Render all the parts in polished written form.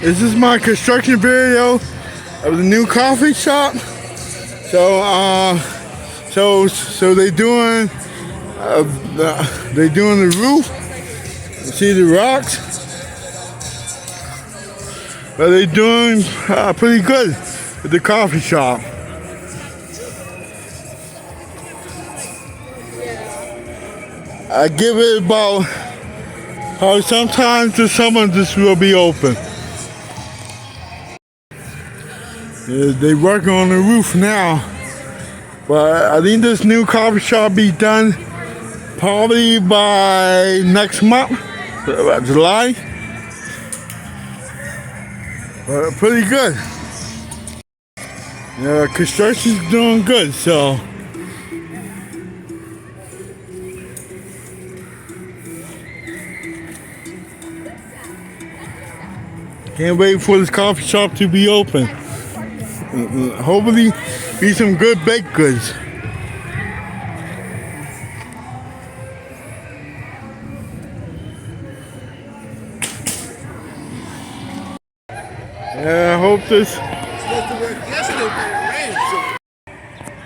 This is my construction video of the new coffee shop. So they're doing the roof. You see the rocks, but they're doing pretty good with the coffee shop. I give it about sometimes the summer this will be open. They working on the roof now, but I think this new coffee shop be done probably by next month, July. Pretty good. Yeah, construction's doing good, so. Can't wait for this coffee shop to be open. Hopefully, be some good baked goods. Yeah, I hope this.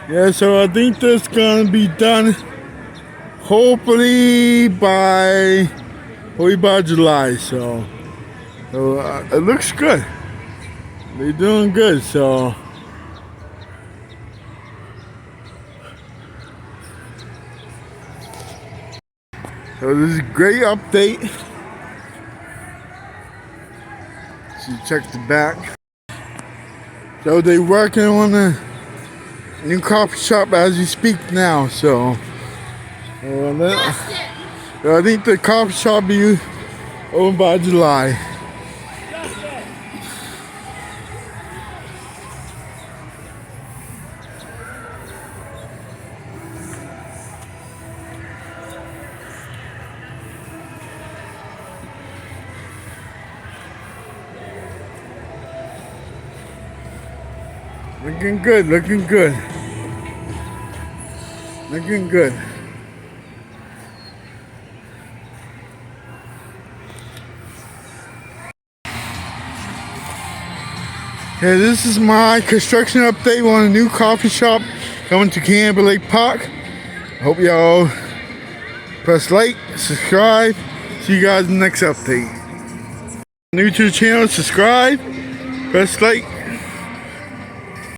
Yeah, so I think this is gonna be done. Hopefully by July. So it looks good. They're doing good, so. So this is a great update. So you check the back. So they're working on the new coffee shop as we speak now, so. I think the coffee shop will be open by July. Looking good, looking good. Looking good. Okay, this is my construction update on a new coffee shop coming to Canobie Lake Park. I hope y'all press like, subscribe. See you guys in the next update. New to the channel, subscribe, press like.